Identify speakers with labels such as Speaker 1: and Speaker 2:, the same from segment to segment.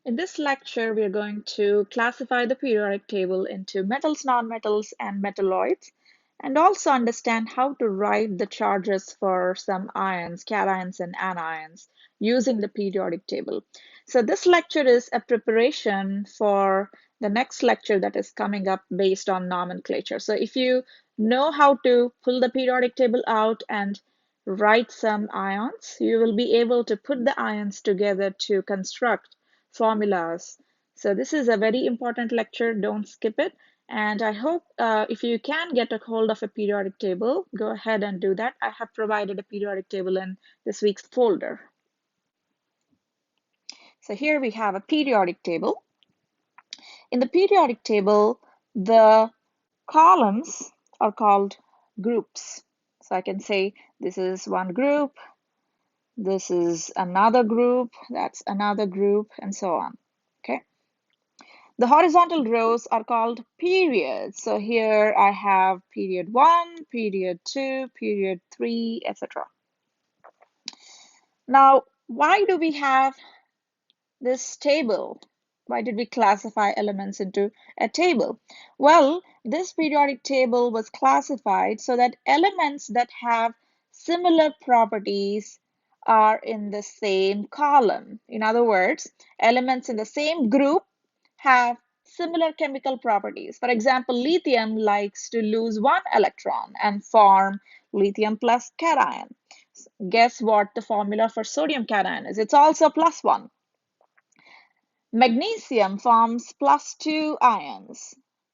Speaker 1: In this lecture, we are going to classify the periodic table into metals, nonmetals, and metalloids, and also understand how to write the charges for some ions, cations, and anions using the periodic table. So this lecture is a preparation for the next lecture that is coming up based on nomenclature. So if you know how to pull the periodic table out and write some ions, you will be able to put the ions together to construct formulas. So this is a very important lecture. Don't skip it. And I hope if you can get a hold of a periodic table, go ahead and do that. I have provided a periodic table in this week's folder. So here we have a periodic table. In the periodic table, the columns are called groups. So I can say this is one group, this is another group, that's another group, and so on. Okay. The horizontal rows are called periods. So here I have period 1, period 2, period 3, etc. Now, why do we have this table? Why did we classify elements into a table? Well, this periodic table was classified so that elements that have similar properties are in the same column. In other words, elements in the same group have similar chemical properties. For example, lithium likes to lose one electron and form lithium plus cation. Guess what the formula for sodium cation is? It's also plus one. Magnesium forms plus 2 ions.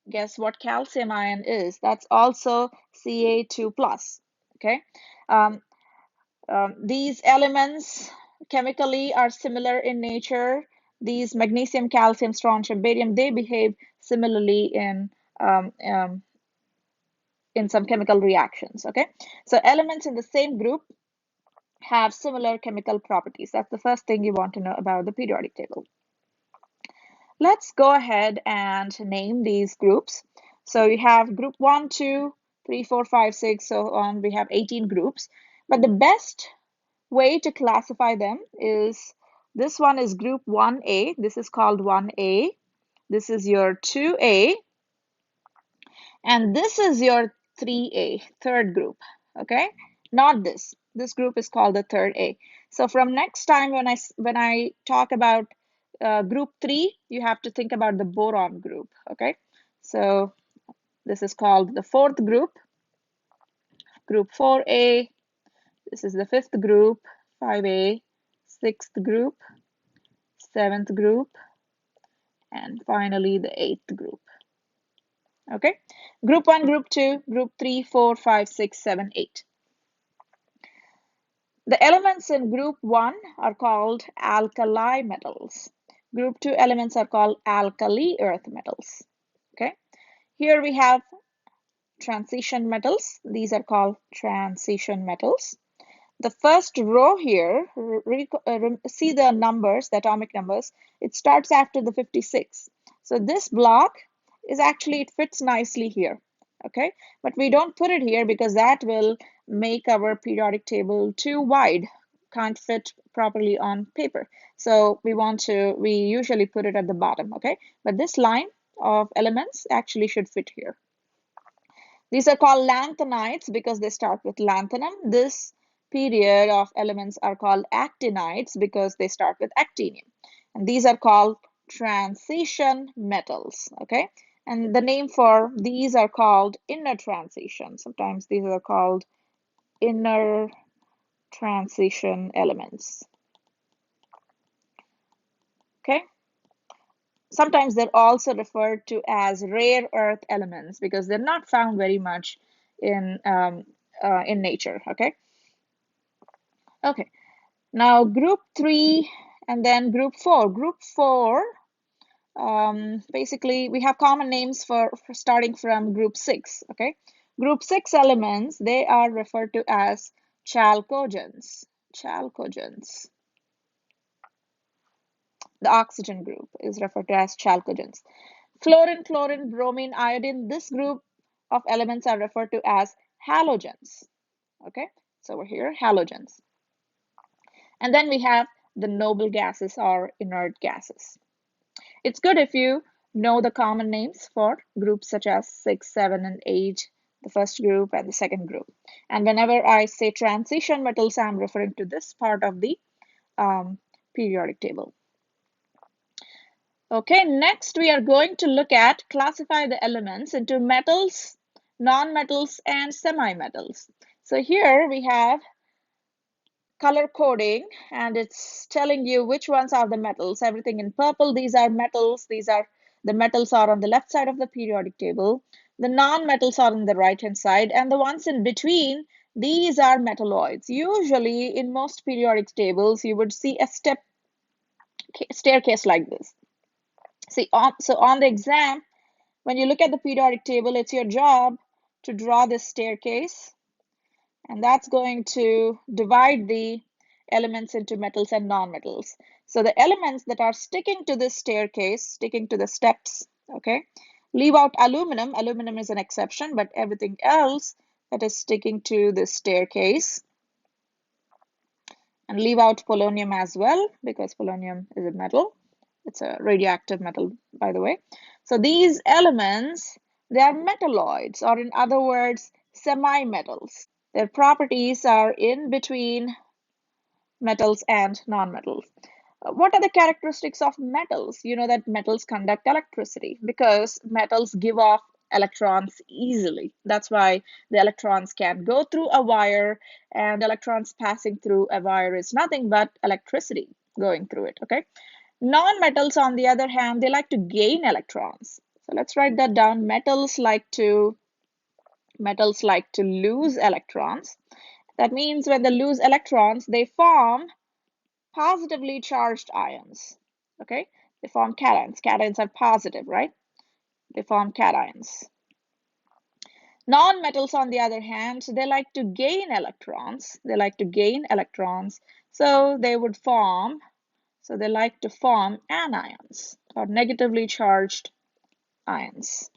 Speaker 1: Guess what calcium ion is? That's also Ca2 plus. Okay. These elements chemically are similar in nature. These magnesium, calcium, strontium, barium, they behave similarly in some chemical reactions. Okay. So elements in the same group have similar chemical properties. That's the first thing you want to know about the periodic table. Let's go ahead and name these groups. So you have group 1, 2, 3, 4, 5, 6, so on. We have 18 groups. But the best way to classify them is this one is group 1A. This is called 1A. This is your 2A. And this is your 3A, third group. Okay? Not this. This group is called the third A. So from next time when I talk about group 3, you have to think about the boron group. Okay? So this is called the fourth group, group 4A. This is the fifth group, 5A, sixth group, seventh group, and finally the eighth group. Okay? Group 1, group 2, group 3, 4, 5, 6, 7, 8. The elements in group 1 are called alkali metals. Group 2 elements are called alkali earth metals. Okay? Here we have transition metals. These are called transition metals. The first row here, see the numbers, the atomic numbers. It starts after the 56. So this block is actually, it fits nicely here. Okay, but we don't put it here because that will make our periodic table too wide, can't fit properly on paper. So we usually put it at the bottom. Okay, but this line of elements actually should fit here. These are called lanthanides because they start with lanthanum. This period of elements are called actinides because they start with actinium. And these are called transition metals. Okay, and the name for these are called inner transition. Sometimes these are called inner transition elements. Okay. Sometimes they're also referred to as rare earth elements because they're not found very much in nature. Okay. Okay. Now group 3 and then group 4. Group 4, basically we have common names for starting from group 6. Okay. Group 6 elements, they are referred to as chalcogens. Chalcogens. The oxygen group is referred to as chalcogens. Fluorine, chlorine, bromine, iodine, this group of elements are referred to as halogens. Okay, so we're here, halogens. And then we have the noble gases or inert gases. It's good if you know the common names for groups such as 6, 7, and 8, the first group and the second group. And whenever I say transition metals, I'm referring to this part of the periodic table. Okay, next we are going to look at classify the elements into metals, non-metals, and semi-metals. So here we have color coding, and it's telling you which ones are the metals. Everything in purple, these are metals. The metals are on the left side of the periodic table. The non-metals are on the right-hand side, and the ones in between, these are metalloids. Usually in most periodic tables, you would see a staircase like this. So on the exam, when you look at the periodic table, it's your job to draw this staircase, and that's going to divide the elements into metals and non-metals. So the elements that are sticking to this staircase, sticking to the steps, okay, leave out aluminum. Aluminum is an exception, but everything else that is sticking to this staircase, and leave out polonium as well, because polonium is a metal. It's a radioactive metal, by the way. So these elements, they are metalloids, or in other words, semi-metals. Their properties are in between metals and non-metals. What are the characteristics of metals? You know that metals conduct electricity because metals give off electrons easily. That's why the electrons can go through a wire, and electrons passing through a wire is nothing but electricity going through it, okay? Non-metals, on the other hand, they like to gain electrons. So let's write that down. Metals like to lose electrons. That means when they lose electrons, they form positively charged ions. Okay, they form cations. Cations are positive, right? They form cations. Non-metals, on the other hand, they like to gain electrons. So they would form, so they like to form anions, or negatively charged ions.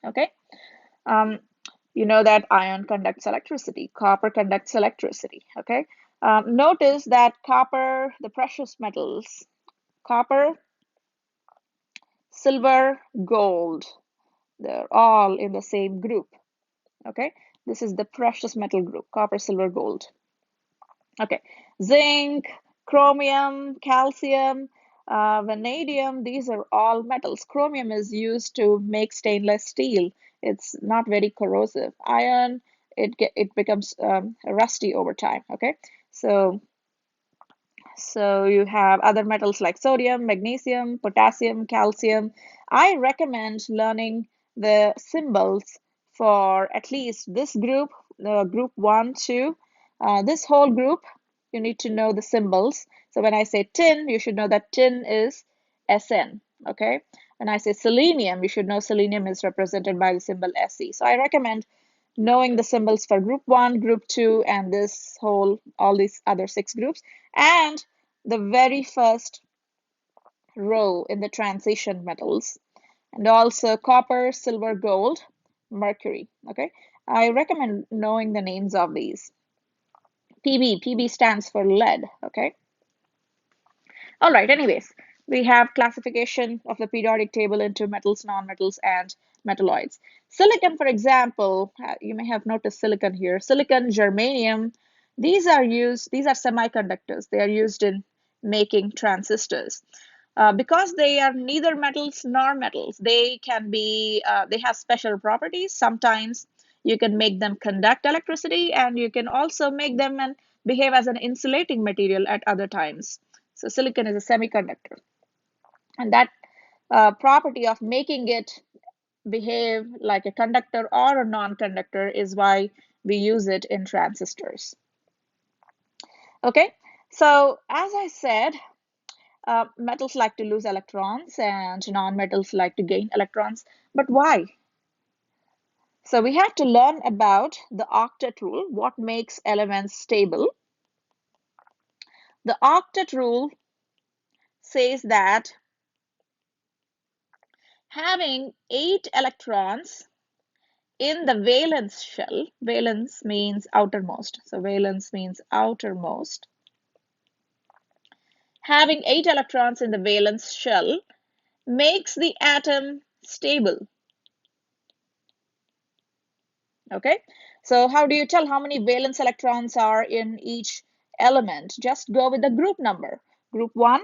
Speaker 1: Okay. You know that iron conducts electricity. Copper conducts electricity. Okay. Notice that copper, the precious metals, copper, silver, gold, they're all in the same group. Okay. This is the precious metal group, copper, silver, gold. Okay. Zinc, chromium, calcium, vanadium, these are all metals. Chromium is used to make stainless steel. It's not very corrosive. Iron, it becomes rusty over time. Okay, so you have other metals like sodium, magnesium, potassium, calcium. I recommend learning the symbols for at least this group, group 1, 2, this whole group. You need to know the symbols. So when I say tin, you should know that tin is Sn, okay? When I say selenium, you should know selenium is represented by the symbol Se. So I recommend knowing the symbols for group 1, group 2, and all these other 6 groups. And the very first row in the transition metals, and also copper, silver, gold, mercury. Okay, I recommend knowing the names of these. Pb stands for lead. Okay, all right, anyways, we have classification of the periodic table into metals, non-metals, and metalloids. Silicon, for example, you may have noticed silicon here. Silicon, germanium, these are semiconductors. They are used in making transistors. Because they are neither metals nor metals, they have special properties. Sometimes you can make them conduct electricity, and you can also make them and behave as an insulating material at other times. So silicon is a semiconductor, and that property of making it behave like a conductor or a non-conductor is why we use it in transistors. Okay, so as I said, metals like to lose electrons and non-metals like to gain electrons. But why? So we have to learn about the octet rule, what makes elements stable. The octet rule says that having 8 electrons in the valence shell, valence means outermost, so valence means outermost. Having 8 electrons in the valence shell makes the atom stable. Okay, so how do you tell how many valence electrons are in each element? Just go with the group number. Group 1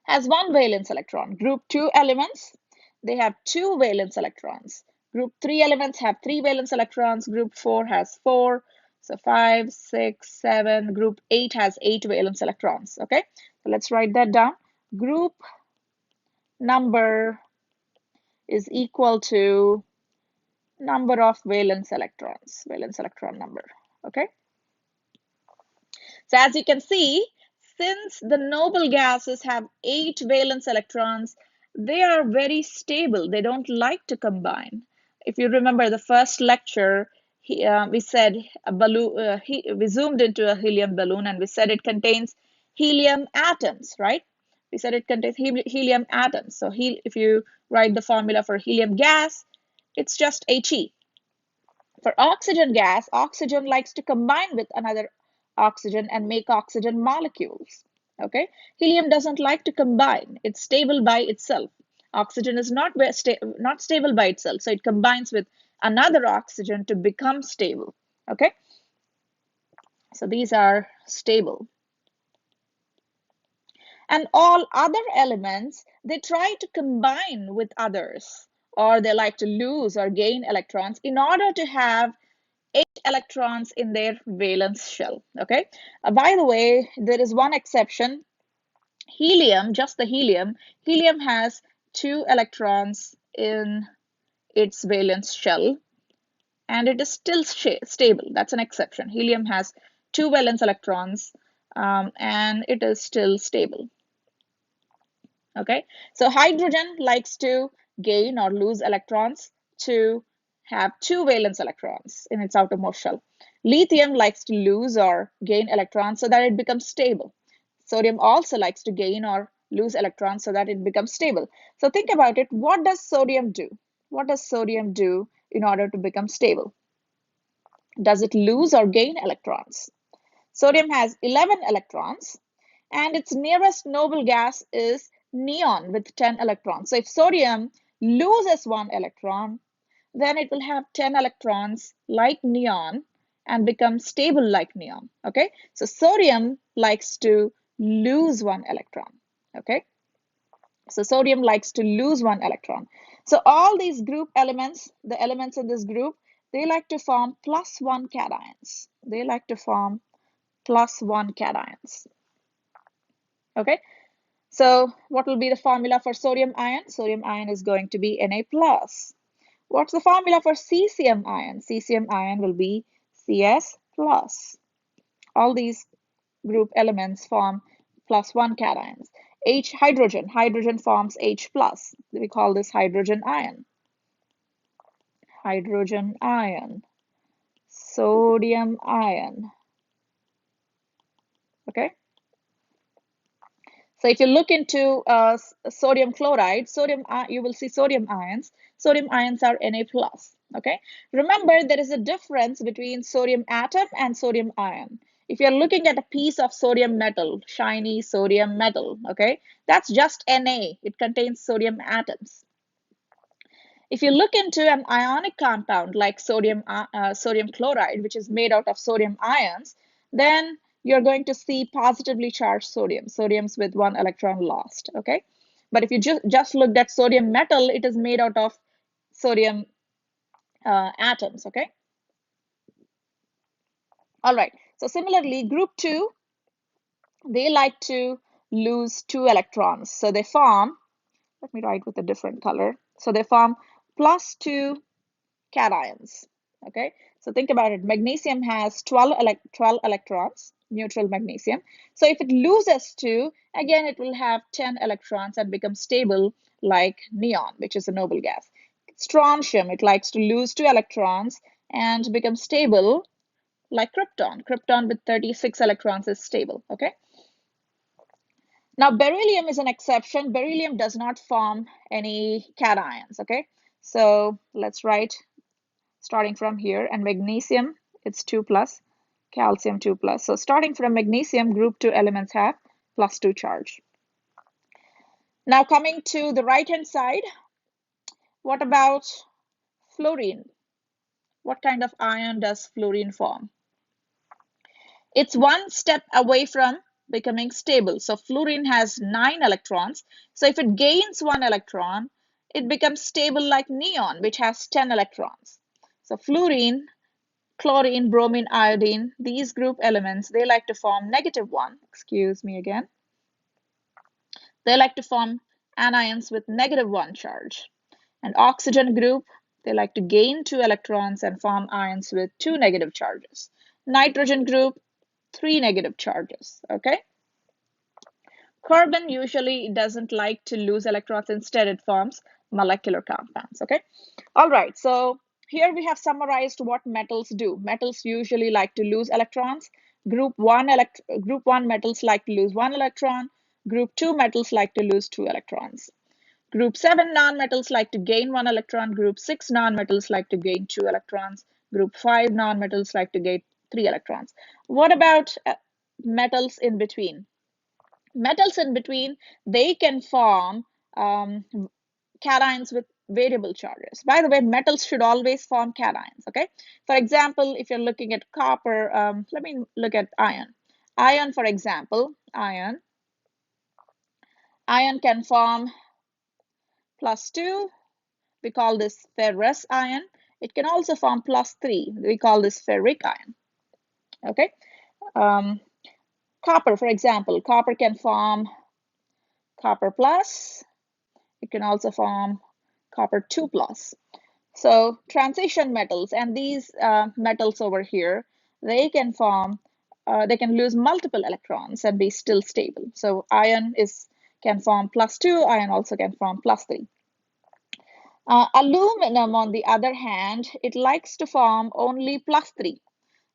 Speaker 1: has 1 valence electron. Group 2 elements, they have 2 valence electrons. Group 3 elements have 3 valence electrons. Group 4 has 4. So 5, 6, 7. Group 8 has 8 valence electrons. Okay, so let's write that down. Group number is equal to number of valence electron number. Okay, so as you can see, since the noble gases have 8 valence electrons, they are very stable. They don't like to combine. If you remember the first lecture, we said a balloon, we zoomed into a helium balloon and we said it contains helium atoms, right? We said it contains helium atoms. So if you write the formula for helium gas, it's just He. For oxygen gas, oxygen likes to combine with another oxygen and make oxygen molecules. Okay, helium doesn't like to combine. It's stable by itself. Oxygen is not stable by itself, so it combines with another oxygen to become stable. Okay, so these are stable. And all other elements, they try to combine with others, or they like to lose or gain electrons in order to have 8 electrons in their valence shell. Okay, by the way, there is one exception. Helium, just the helium, helium has 2 electrons in its valence shell and it is still stable. That's an exception. Helium has 2 valence electrons and it is still stable. Okay, so hydrogen likes to gain or lose electrons to have 2 valence electrons in its outermost shell. Lithium likes to lose or gain electrons so that it becomes stable. Sodium also likes to gain or lose electrons so that it becomes stable. So think about it. What does sodium do? What does sodium do in order to become stable? Does it lose or gain electrons? Sodium has 11 electrons and its nearest noble gas is neon with 10 electrons. So if sodium loses 1 electron, then it will have 10 electrons like neon and become stable like neon. Okay, so sodium likes to lose 1 electron. Okay, so sodium likes to lose 1 electron. So all these group elements, the elements in this group, they like to form +1 cations. They like to form +1 cations. Okay, so what will be the formula for sodium ion? Sodium ion is going to be Na+. What's the formula for cesium ion? Cesium ion will be Cs+. All these group elements form +1 cations. Hydrogen forms H+. We call this hydrogen ion. Hydrogen ion. Sodium ion. Okay. So if you look into sodium chloride, you will see sodium ions. Sodium ions are Na+. Okay. Remember, there is a difference between sodium atom and sodium ion. If you're looking at a piece of sodium metal, shiny sodium metal, okay, that's just Na. It contains sodium atoms. If you look into an ionic compound like sodium chloride, which is made out of sodium ions, then you're going to see positively charged sodiums with 1 electron lost. Okay, but if you just looked at sodium metal, it is made out of sodium atoms. Okay, all right. So similarly, group 2, they like to lose 2 electrons. So they form, let me write with a different color. So they form +2 cations. Okay, so think about it. Magnesium has 12 electrons, neutral magnesium. So if it loses 2, again, it will have 10 electrons and become stable like neon, which is a noble gas. Strontium, it likes to lose 2 electrons and become stable like krypton. Krypton with 36 electrons is stable. Okay. Now, beryllium is an exception. Beryllium does not form any cations. Okay. So let's write starting from here, and magnesium, it's 2+, calcium 2+. So starting from magnesium, group 2 elements have +2 charge. Now coming to the right-hand side, what about fluorine? What kind of ion does fluorine form? It's one step away from becoming stable. So fluorine has 9 electrons. So if it gains 1 electron, it becomes stable like neon, which has 10 electrons. So fluorine, chlorine, bromine, iodine, these group elements, they like to form -1. Excuse me again. They like to form anions with -1 charge. And oxygen group, they like to gain 2 electrons and form ions with 2 negative charges. Nitrogen group, 3 negative charges, okay? Carbon usually doesn't like to lose electrons. Instead, it forms molecular compounds, okay? All right, so here we have summarized what metals do. Metals usually like to lose electrons. Group 1 metals like to lose 1 electron. Group 2 metals like to lose 2 electrons. Group 7 nonmetals like to gain 1 electron. Group 6 nonmetals like to gain 2 electrons. Group 5 nonmetals like to gain 3 electrons. What about metals in between? Metals in between, they can form cations with variable charges. By the way, metals should always form cations, okay? For example, if you're looking at copper, let me look at iron. Iron, for example, iron can form +2. We call this ferrous ion. It can also form +3. We call this ferric ion, okay? Copper, for example, copper can form copper plus. It can also form copper 2 plus. So transition metals, and these metals over here, they can form, they can lose multiple electrons and be still stable. So iron can form +2, iron also can form +3. Aluminum, on the other hand, it likes to form only +3.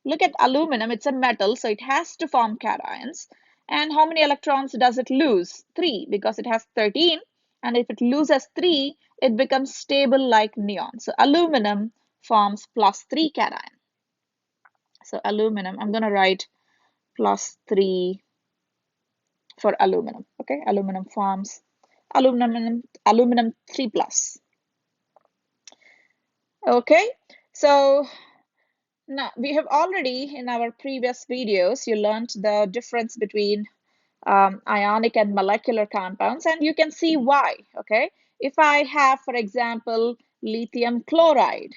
Speaker 1: Look at aluminum, it's a metal, so it has to form cations. And how many electrons does it lose? 3, because it has 13. And if it loses 3, it becomes stable like neon. So aluminum forms +3 cation. So aluminum, I'm going to write +3 for aluminum. Okay, aluminum forms aluminum 3 plus. Okay, so now we have already, in our previous videos, you learned the difference between ionic and molecular compounds, and you can see why, okay? If I have, for example, lithium chloride,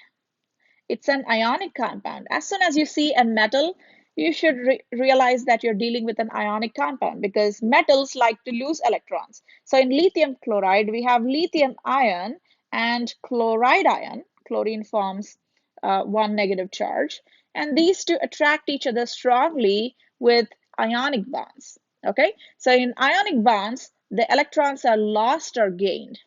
Speaker 1: it's an ionic compound. As soon as you see a metal, you should realize that you're dealing with an ionic compound because metals like to lose electrons. So in lithium chloride, we have lithium ion and chloride ion. Chlorine forms 1 negative charge. And these two attract each other strongly with ionic bonds. Okay, so in ionic bonds, the electrons are lost or gained.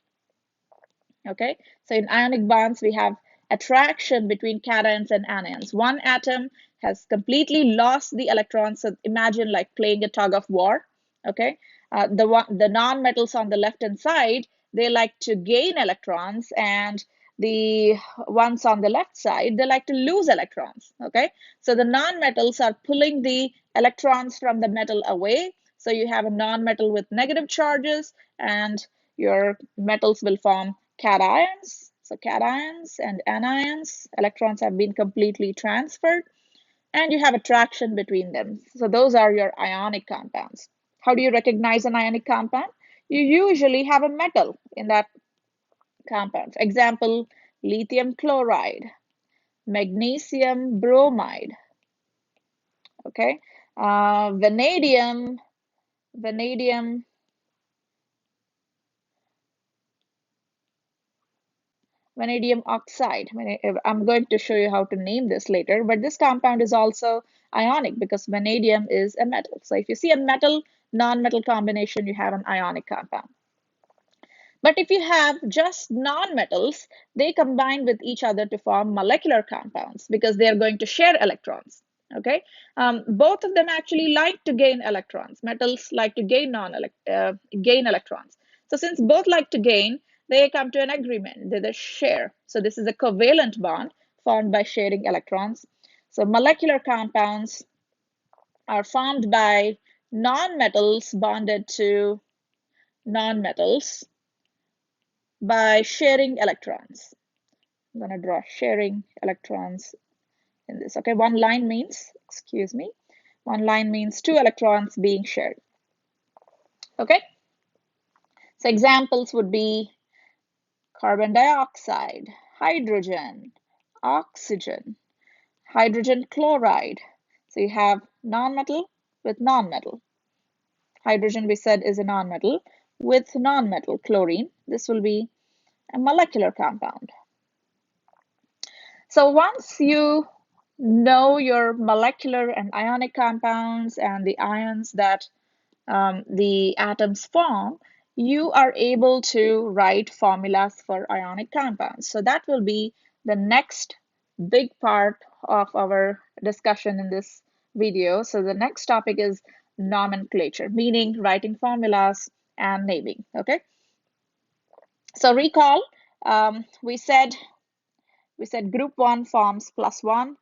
Speaker 1: Okay, so in ionic bonds, we have attraction between cations and anions. One atom has completely lost the electrons. So imagine like playing a tug of war. Okay, the non-metals on the left-hand side, they like to gain electrons, and the ones on the left side, they like to lose electrons. Okay, so the non-metals are pulling the electrons from the metal away. So you have a non-metal with negative charges, and your metals will form cations. So cations and anions, electrons have been completely transferred, and you have attraction between them. So those are your ionic compounds. How do you recognize an ionic compound? You usually have a metal in that compound. For example, lithium chloride, magnesium bromide, okay? Vanadium, vanadium vanadium oxide. I'm going to show you how to name this later, but this compound is also ionic because vanadium is a metal. So if you see a metal non-metal combination, you have an ionic compound. But if you have just non-metals, they combine with each other to form molecular compounds because they are going to share electrons. Okay, both of them actually like to gain electrons. Metals like to gain electrons. So since both like to gain, they come to an agreement. They share. So this is a covalent bond formed by sharing electrons. So molecular compounds are formed by non-metals bonded to nonmetals by sharing electrons. I'm going to draw sharing electrons in this. Okay, one line means, one line means two electrons being shared. Okay, so examples would be carbon dioxide, hydrogen, oxygen, hydrogen chloride. So you have nonmetal with nonmetal. Hydrogen, we said, is a nonmetal. With nonmetal, chlorine, this will be a molecular compound. So once you know your molecular and ionic compounds and the ions that the atoms form, you are able to write formulas for ionic compounds. So that will be the next big part of our discussion in this video. So the next topic is nomenclature, meaning writing formulas and naming. Okay. So recall, we said group 1 forms +1,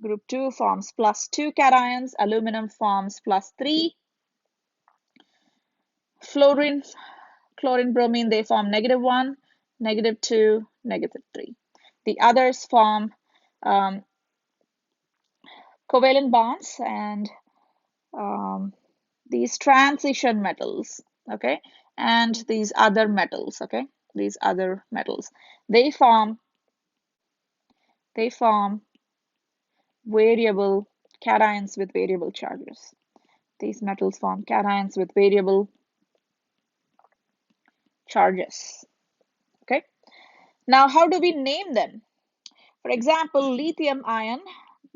Speaker 1: group 2 forms +2 cations, aluminum forms +3, fluorine, chlorine, bromine, they form -1, -2, -3. The others form covalent bonds and these transition metals, okay, and these other metals, okay, these other metals. They form variable cations with variable charges. These metals form cations with variable charges. Okay. Now, how do we name them? For example, lithium ion,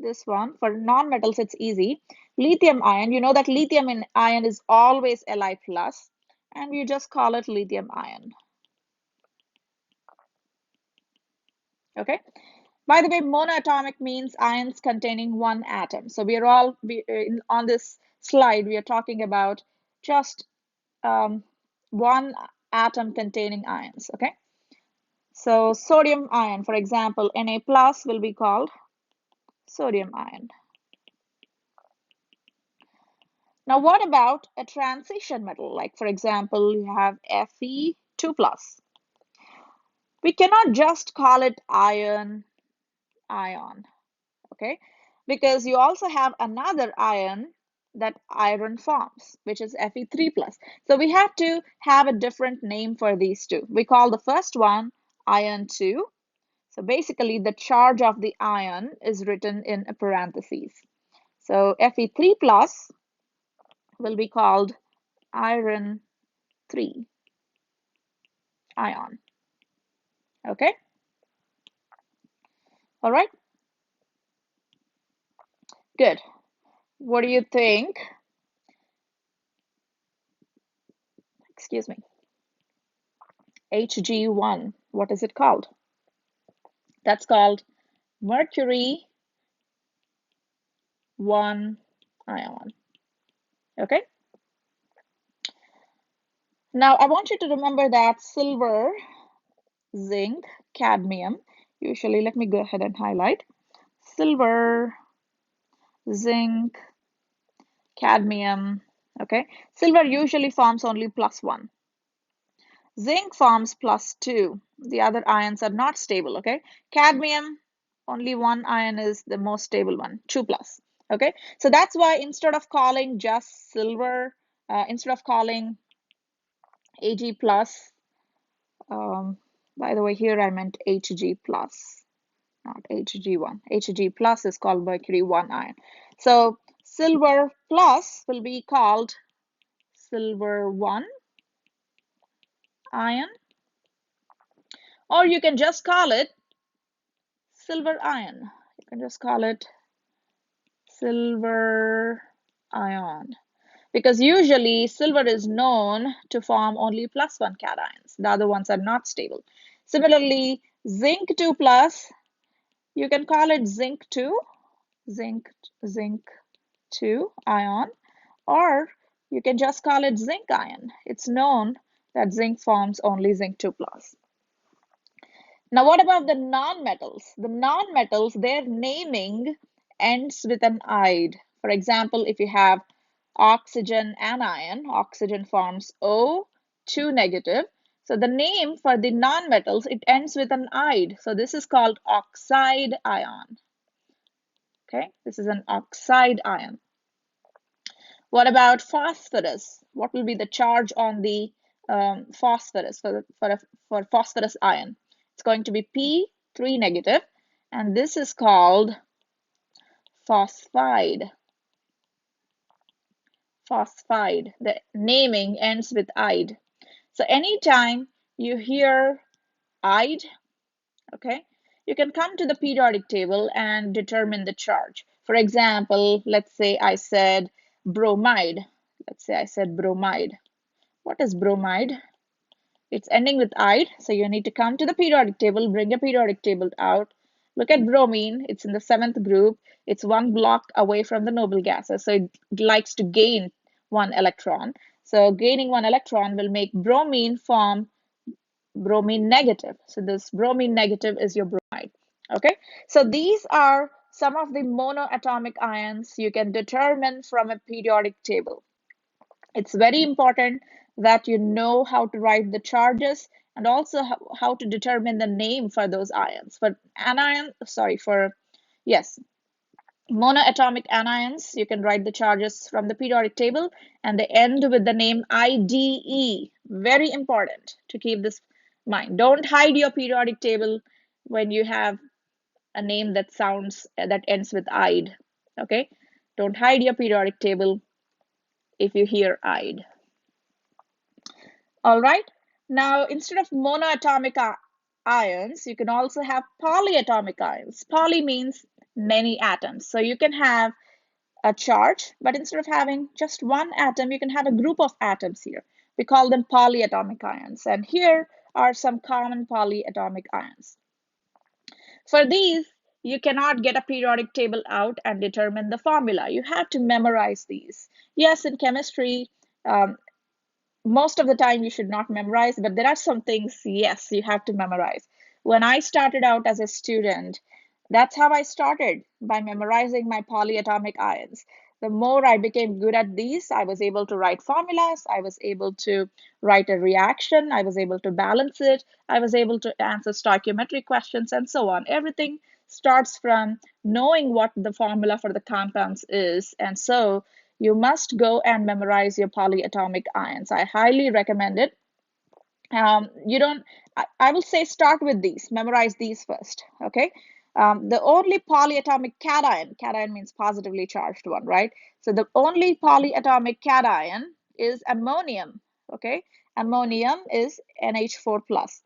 Speaker 1: this one, for non-metals, it's easy. Lithium ion, you know that lithium in ion is always Li plus, and you just call it lithium ion. Okay. By the way, monoatomic means ions containing one atom. So we are all, on this slide, we are talking about just one atom containing ions, okay? So sodium ion, for example, Na plus will be called sodium ion. Now, what about a transition metal? Like, for example, you have Fe2 plus. We cannot just call it ion, okay? Because you also have another ion that iron forms, which is Fe3 plus. So we have to have a different name for these two. We call the first one ion-2. So basically, the charge of the ion is written in a parentheses. So Fe3 plus will be called iron 3 ion. Okay? All right? Good. What do you think? Excuse me. Hg1, what is it called? That's called mercury 1 ion. Okay? Now, I want you to remember that silver, zinc, cadmium, usually, let me go ahead and highlight. Silver, zinc, cadmium, okay? Silver usually forms only +1. Zinc forms +2. The other ions are not stable, okay? Cadmium, only one ion is the most stable one, 2 plus, okay? So that's why instead of calling just silver, instead of calling Ag plus, by the way, here I meant Hg plus, not Hg1. Hg plus is called mercury 1 ion. So silver plus will be called silver 1 ion, or you can just call it silver ion. You can just call it silver ion, because usually silver is known to form only +1 cations. The other ones are not stable. Similarly, zinc 2 plus, you can call it zinc 2, zinc 2 ion, or you can just call it zinc ion. It's known that zinc forms only zinc 2 plus. Now, what about the non-metals? The non-metals, their naming ends with an "ide." For example, if you have oxygen anion, oxygen forms O, 2 negative. So the name for the nonmetals, it ends with an "ide." So this is called oxide ion. Okay, this is an oxide ion. What about phosphorus? What will be the charge on the phosphorus for phosphorus ion? It's going to be P3 negative, and this is called phosphide. Phosphide. The naming ends with "ide." So anytime you hear "ide," okay, you can come to the periodic table and determine the charge. For example, let's say I said bromide. Let's say I said bromide. What is bromide? It's ending with "ide," so you need to come to the periodic table, bring a periodic table out. Look at bromine. It's in the 7th group. It's one block away from the noble gases, so it likes to gain one electron. So gaining one electron will make bromine form bromine negative. So this bromine negative is your bromide. Okay, so these are some of the monoatomic ions you can determine from a periodic table. It's very important that you know how to write the charges and also how to determine the name for those ions. For anion, sorry, for, yes, monoatomic anions, you can write the charges from the periodic table and they end with the name IDE. Very important to keep this in mind. Don't hide your periodic table when you have a name that ends with "ide." Okay, don't hide your periodic table if you hear "ide." All right. Now, instead of monoatomic ions, you can also have polyatomic ions. Poly means many atoms. So you can have a charge, but instead of having just one atom, you can have a group of atoms here. We call them polyatomic ions. And here are some common polyatomic ions. For these, you cannot get a periodic table out and determine the formula. You have to memorize these. Yes, in chemistry, um, most of the time you should not memorize, but there are some things, yes, you have to memorize. When I started out as a student, that's how I started, by memorizing my polyatomic ions. The more I became good at these, I was able to write formulas, I was able to write a reaction, I was able to balance it, I was able to answer stoichiometric questions, and so on. Everything starts from knowing what the formula for the compounds is, and so you must go and memorize your polyatomic ions. I highly recommend it. You don't, I will say start with these, memorize these first, okay? The only polyatomic cation means positively charged one, right? So the only polyatomic cation is ammonium, okay? Ammonium is NH4 plus.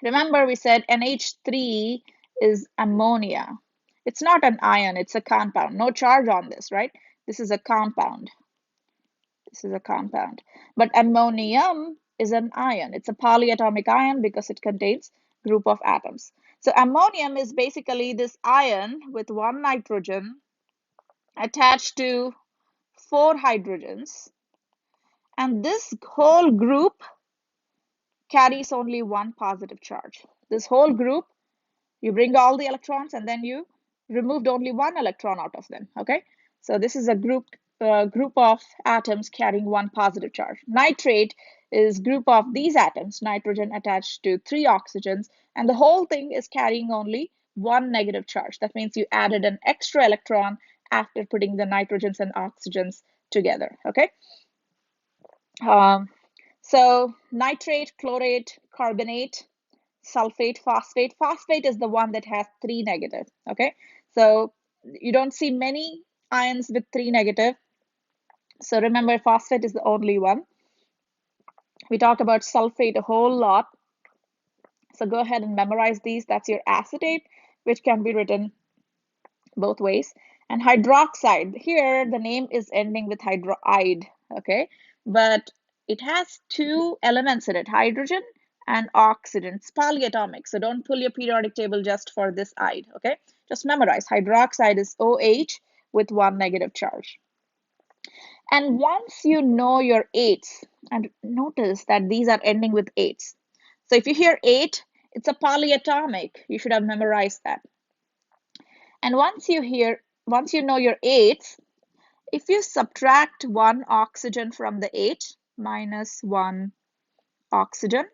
Speaker 1: Remember we said NH3 is ammonia. It's not an ion, it's a compound. No charge on this, right? This is a compound. This is a compound. But ammonium is an ion. It's a polyatomic ion because it contains group of atoms. So ammonium is basically this ion with one nitrogen attached to 4 hydrogens. And this whole group carries only one positive charge. This whole group, you bring all the electrons and then you removed only one electron out of them, okay? So this is a group of atoms carrying one positive charge. Nitrate is group of these atoms, nitrogen attached to 3 oxygens, and the whole thing is carrying only one negative charge. That means you added an extra electron after putting the nitrogens and oxygens together, okay? So nitrate, chlorate, carbonate, sulfate, phosphate. Phosphate is the one that has 3 negative, okay? So you don't see many ions with 3 negative. So remember, phosphate is the only one. We talk about sulfate a whole lot. So go ahead and memorize these. That's your acetate, which can be written both ways. And hydroxide, here the name is ending with hydroide, okay? But it has 2 elements in it, hydrogen and oxygen. It's polyatomic, so don't pull your periodic table just for this ide, okay? Just memorize. Hydroxide is OH with 1 negative charge. And once you know your 8s, and notice that these are ending with 8s. So if you hear 8, it's a polyatomic. You should have memorized that. And once you know your 8s, if you subtract 1 oxygen from the 8, minus 1 oxygen,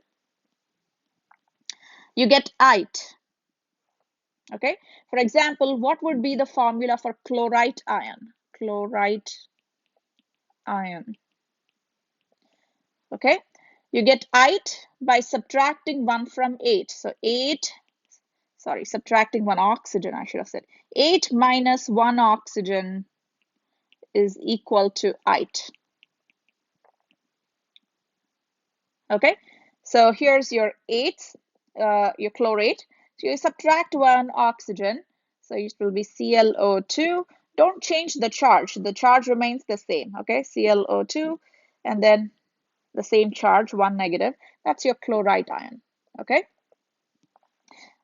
Speaker 1: you get ite. Okay, for example, what would be the formula for chlorite ion? Chlorite ion. Okay, you get ite by subtracting 1 from 8. So 8, sorry, subtracting 1 oxygen, I should have said. 8 minus 1 oxygen is equal to ite. Okay, so here's your 8, your chlorate. So you subtract 1 oxygen, so it will be ClO2. Don't change the charge remains the same. Okay, ClO2, and then the same charge, 1 negative. That's your chlorite ion. Okay,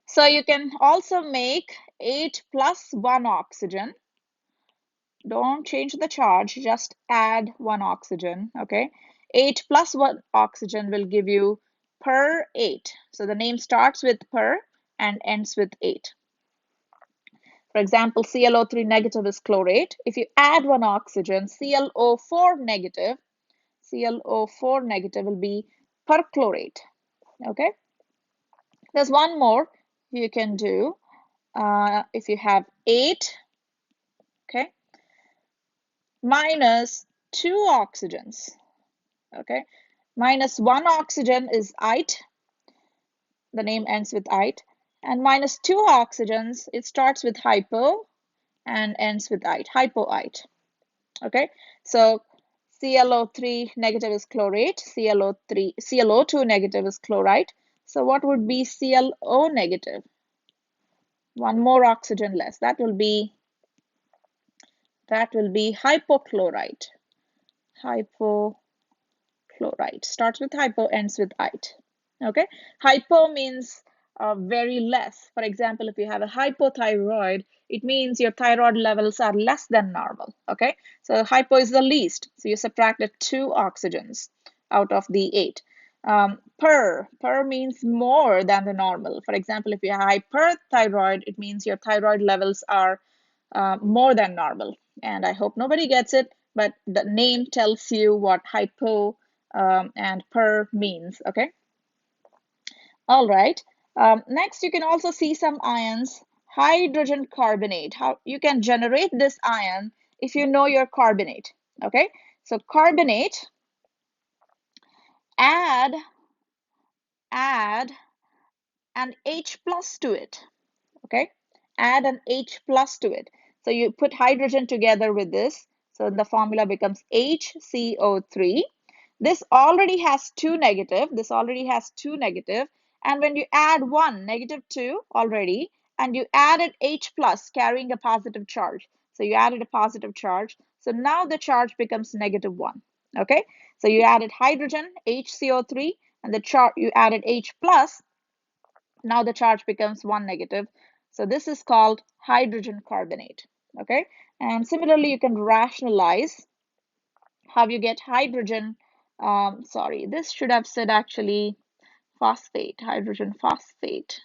Speaker 1: so you can also make 8 plus 1 oxygen. Don't change the charge, just add 1 oxygen. Okay, 8 plus 1 oxygen will give you per 8. So the name starts with per and ends with 8. For example, ClO3 negative is chlorate. If you add 1 oxygen, ClO4 negative will be perchlorate. Okay, there's one more you can do. If you have 8, okay, minus 2 oxygens, okay, minus 1 oxygen is ite, the name ends with ite, and minus 2 oxygens, it starts with hypo and ends with ite, hypoite. Okay, so ClO3 negative is chlorate, ClO2 negative is chlorite. So what would be ClO negative? One more oxygen less. That will be hypochlorite. Hypochlorite starts with hypo, ends with ite. Okay, hypo means very less. For example, if you have a hypothyroid, it means your thyroid levels are less than normal. Okay, so hypo is the least, so you subtracted 2 oxygens out of the 8. Per means more than the normal. For example, if you have hyperthyroid, it means your thyroid levels are more than normal. And I hope nobody gets it, but the name tells you what hypo and per means. Okay, all right. Next, you can also see some ions. Hydrogen carbonate. How you can generate this ion if you know your carbonate. Okay, so carbonate, add an H plus to it. Okay, add an H plus to it. So you put hydrogen together with this, so the formula becomes HCO3. This already has 2 negative, and when you add 1 negative 2 already, and you added H plus carrying a positive charge, so you added a positive charge, so now the charge becomes negative 1. Okay, so you added hydrogen, HCO3, and the charge you added H plus, now the charge becomes 1 negative. So this is called hydrogen carbonate. Okay, and similarly you can rationalize how you get hydrogen. Sorry, this should have said actually phosphate, hydrogen phosphate.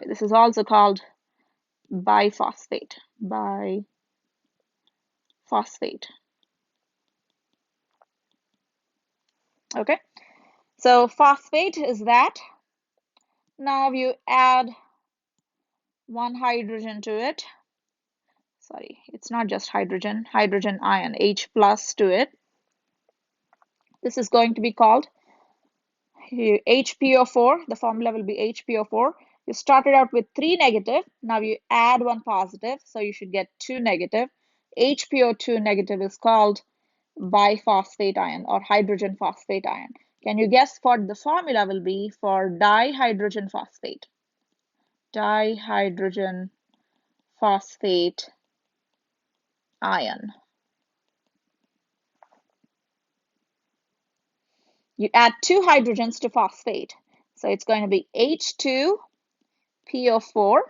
Speaker 1: This is also called biphosphate. Okay, so phosphate is that. Now you add 1 hydrogen to it. Sorry, it's not just hydrogen ion, H plus to it. This is going to be called HPO4. The formula will be HPO4. You started out with 3 negative. Now you add 1 positive, so you should get 2 negative. HPO2 negative is called biphosphate ion or hydrogen phosphate ion. Can you guess what the formula will be for dihydrogen phosphate? Dihydrogen phosphate ion. You add 2 hydrogens to phosphate. So it's going to be H2PO4.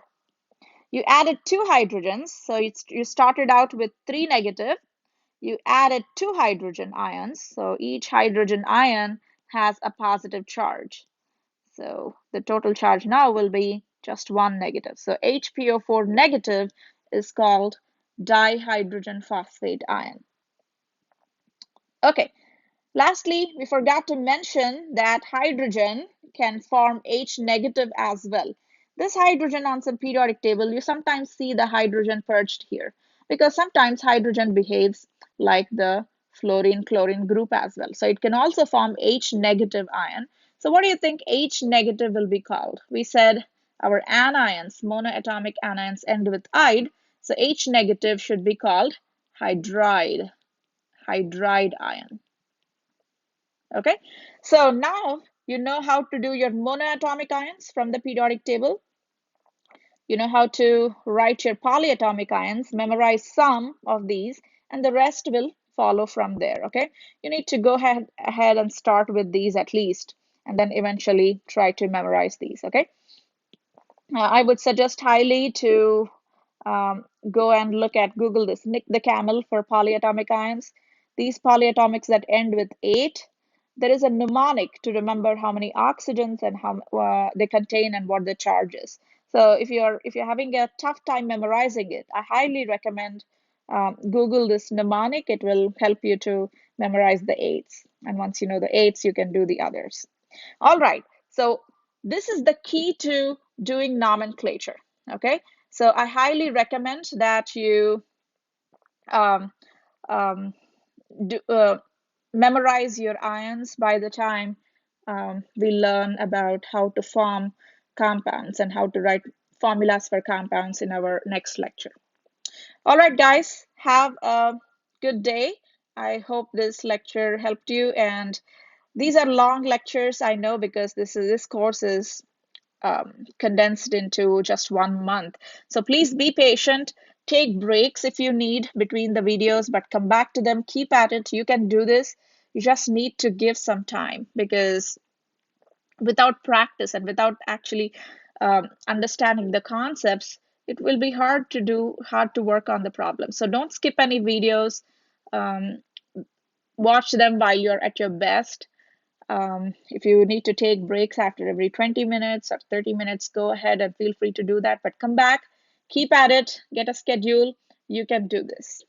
Speaker 1: You added 2 hydrogens. So you started out with 3 negative. You added 2 hydrogen ions. So each hydrogen ion has a positive charge. So the total charge now will be just 1 negative. So HPO4 negative is called dihydrogen phosphate ion. Okay, Lastly, we forgot to mention that hydrogen can form H negative as well. This hydrogen on some periodic table, you sometimes see the hydrogen perched here because sometimes hydrogen behaves like the fluorine chlorine group as well. So it can also form H negative ion. So what do you think H negative will be called? We said our anions, monoatomic anions end with "ide." So H negative should be called hydride ion. Okay, so now you know how to do your monoatomic ions from the periodic table. You know how to write your polyatomic ions, memorize some of these, and the rest will follow from there. Okay, you need to go ahead and start with these at least, and then eventually try to memorize these. Okay, I would suggest highly to go and look at Google this, Nick the Camel for polyatomic ions. These polyatomics that end with 8, there is a mnemonic to remember how many oxygens and how they contain and what the charge is. So if you're having a tough time memorizing it, I highly recommend Google this mnemonic. It will help you to memorize the 8s. And once you know the 8s, you can do the others. All right, so this is the key to doing nomenclature. Okay, so I highly recommend that you um, um, memorize your ions by the time we learn about how to form compounds and how to write formulas for compounds in our next lecture. All right, guys, have a good day. I hope this lecture helped you, and these are long lectures, I know, because this course is condensed into just 1 month. So please be patient. Take breaks if you need between the videos, but come back to them. Keep at it. You can do this. You just need to give some time, because without practice and without actually understanding the concepts, it will be hard to work on the problem. So don't skip any videos. Um, Watch them while you're at your best. If you need to take breaks after every 20 minutes or 30 minutes, go ahead and feel free to do that. But come back, keep at it, get a schedule. You can do this.